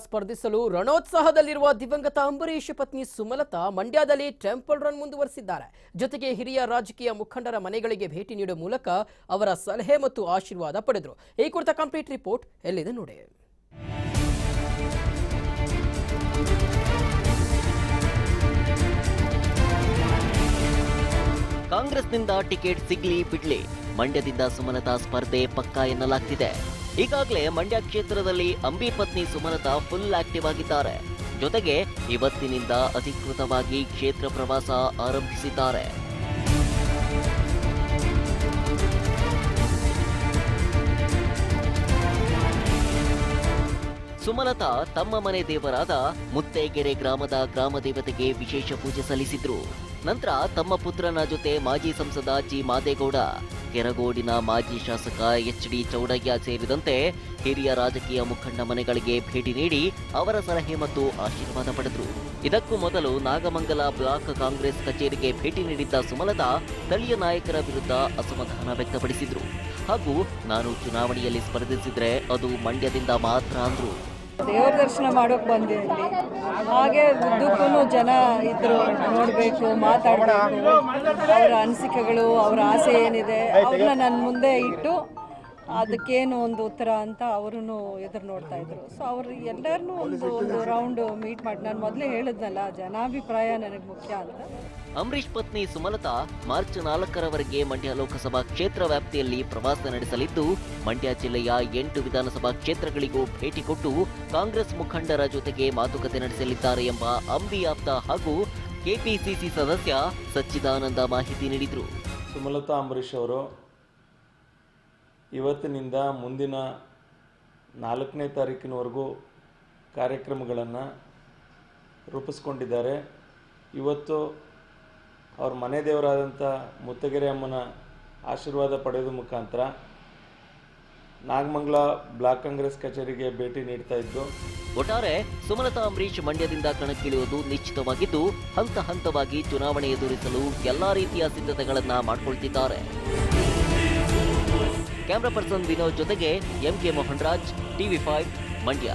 ಸ್ಪರ್ಧಿಸಲು ರಣೋತ್ಸಾಹದಲ್ಲಿರುವ ದಿವಂಗತ ಅಂಬರೀಷ್ ಪತ್ನಿ ಸುಮಲತಾ ಮಂಡ್ಯದಲ್ಲಿ ಟೆಂಪಲ್ ರನ್ ಮುಂದುವರೆಸಿದ್ದಾರೆ. ಜೊತೆಗೆ ಹಿರಿಯ ರಾಜಕೀಯ ಮುಖಂಡರ ಮನೆಗಳಿಗೆ ಭೇಟಿ ನೀಡುವ ಮೂಲಕ ಅವರ ಸಲಹೆ ಮತ್ತು ಆಶೀರ್ವಾದ ಪಡೆದರು. ಈ ಕುರಿತ ಕಂಪ್ಲೀಟ್ ರಿಪೋರ್ಟ್ ಎಲ್ಲಿದೆ ನೋಡಿ. ಕಾಂಗ್ರೆಸ್ನಿಂದ ಟಿಕೆಟ್ ಸಿಗ್ಲಿ ಬಿಡ್ಲಿ, ಮಂಡ್ಯದಿಂದ ಸುಮಲತಾ ಸ್ಪರ್ಧೆ ಪಕ್ಕಾ ಎನ್ನಲಾಗ್ತಿದೆ. ಈಗಾಗಲೇ ಮಂಡ್ಯ ಕ್ಷೇತ್ರದಲ್ಲಿ ಅಂಬಿ ಪತ್ನಿ ಸುಮಲತಾ ಫುಲ್ ಆಕ್ಟಿವ್ ಆಗಿದ್ದಾರೆ. ಜೊತೆಗೆ ಇವತ್ತಿನಿಂದ ಅಧಿಕೃತವಾಗಿ ಕ್ಷೇತ್ರ ಪ್ರವಾಸ ಆರಂಭಿಸಿದ್ದಾರೆ. ಸುಮಲತಾ ತಮ್ಮ ಮನೆ ದೇವರಾದ ಮುತ್ತೇಗೆರೆ ಗ್ರಾಮದ ಗ್ರಾಮ ದೇವತೆಗೆ ವಿಶೇಷ ಪೂಜೆ ಸಲ್ಲಿಸಿದ್ರು. ನಂತರ ತಮ್ಮ ಪುತ್ರನ ಜೊತೆ ಮಾಜಿ ಸಂಸದ ಜಿ ಮಾದೇಗೌಡ, ಕೆರಗೋಡಿನ ಮಾಜಿ ಶಾಸಕ HD ಚೌಡಯ್ಯ ಸೇರಿದಂತೆ ಹಿರಿಯ ರಾಜಕೀಯ ಮುಖಂಡ ಮನೆಗಳಿಗೆ ಭೇಟಿ ನೀಡಿ ಅವರ ಸಲಹೆ ಮತ್ತು ಆಶೀರ್ವಾದ ಪಡೆದರು. ಇದಕ್ಕೂ ಮೊದಲು ನಾಗಮಂಗಲ ಬ್ಲಾಕ್ ಕಾಂಗ್ರೆಸ್ ಕಚೇರಿಗೆ ಭೇಟಿ ನೀಡಿದ್ದ ಸುಮಲತಾ ಸ್ಥಳೀಯ ನಾಯಕರ ವಿರುದ್ಧ ಅಸಮಾಧಾನ ವ್ಯಕ್ತಪಡಿಸಿದ್ರು. ಹಾಗೂ ನಾನು ಚುನಾವಣೆಯಲ್ಲಿ ಸ್ಪರ್ಧಿಸಿದ್ರೆ ಅದು ಮಂಡ್ಯದಿಂದ ಮಾತ್ರ ಅಂದ್ರು. ದೇವರ ದರ್ಶನ ಮಾಡೋಕೆ ಬಂದೆ ಇಲ್ಲಿ. ಹಾಗೆ ಉದ್ದಕ್ಕೂ ಜನ ಇದ್ರು, ನೋಡಬೇಕು, ಮಾತಾಡಬೇಕು, ಅವರ ಅನಿಸಿಕೆಗಳು, ಅವರ ಆಸೆ ಏನಿದೆ ಅವ್ರನ್ನ ನನ್ನ ಮುಂದೆ ಇಟ್ಟು ಅದಕ್ಕೇನು ಒಂದು ಉತ್ತರ ಅಂತ ಅವರು ಎದುರು ನೋಡ್ತಾ ಇದ್ರು. ಸೊ ಅವರು ಎಲ್ಲರನ್ನೂ ಒಂದು ರೌಂಡ್ ಮೀಟ್ ಮಾಡಿ, ನಾನು ಮೊದಲೇ ಹೇಳಿದ್ನಲ್ಲ, ಜನಾಭಿಪ್ರಾಯ ನನಗೆ ಮುಖ್ಯ ಅಂತ. ಅಂಬರೀಷ್ ಪತ್ನಿ ಸುಮಲತಾ ಮಾರ್ಚ್ 4ರವರೆಗೆ ಮಂಡ್ಯ ಲೋಕಸಭಾ ಕ್ಷೇತ್ರ ವ್ಯಾಪ್ತಿಯಲ್ಲಿ ಪ್ರವಾಸ ನಡೆಸಲಿದ್ದು, ಮಂಡ್ಯ ಜಿಲ್ಲೆಯ 8 ವಿಧಾನಸಭಾ ಕ್ಷೇತ್ರಗಳಿಗೂ ಭೇಟಿ ಕೊಟ್ಟು ಕಾಂಗ್ರೆಸ್ ಮುಖಂಡರ ಜೊತೆಗೆ ಮಾತುಕತೆ ನಡೆಸಲಿದ್ದಾರೆ ಎಂಬ ಅಂಬಿ ಆಪ್ತ ಹಾಗೂ ಕೆಪಿಸಿಸಿ ಸದಸ್ಯ ಸಚ್ಚಿದಾನಂದ ಮಾಹಿತಿ ನೀಡಿದರು. ಸುಮಲತಾ ಅಂಬರೀಷ್ ಅವರು ಇವತ್ತಿನಿಂದ ಮುಂದಿನ 4ನೇ ತಾರೀಕಿನವರೆಗೂ ಕಾರ್ಯಕ್ರಮಗಳನ್ನು ರೂಪಿಸ್ಕೊಂಡಿದ್ದಾರೆ. ಇವತ್ತು ಅವ್ರ ಮನೆ ದೇವರಾದಂಥ ಮುತ್ತಗೆರೆ ಅಮ್ಮನ ಆಶೀರ್ವಾದ ಪಡೆಯೋದು ಮುಖಾಂತರ ನಾಗಮಂಗಲ ಬ್ಲಾಕ್ ಕಾಂಗ್ರೆಸ್ ಕಚೇರಿಗೆ ಭೇಟಿ ನೀಡ್ತಾ ಇದ್ದು, ಒಟ್ಟಾರೆ ಸುಮಲತಾ ಅಂಬರೀಷ್ ಮಂಡ್ಯದಿಂದ ಕಣಕ್ಕಿಳಿಯುವುದು ನಿಶ್ಚಿತವಾಗಿದ್ದು, ಹಂತ ಹಂತವಾಗಿ ಚುನಾವಣೆ ಎದುರಿಸಲು ಎಲ್ಲಾ ರೀತಿಯ ಸಿದ್ಧತೆಗಳನ್ನ ಮಾಡಿಕೊಳ್ತಿದ್ದಾರೆ. ಕ್ಯಾಮರಾ ಪರ್ಸನ್ ವಿನೋದ್ ಜೊತೆಗೆ MK ಮೋಹನ್ ರಾಜ್, TV5 ಮಂಡ್ಯ.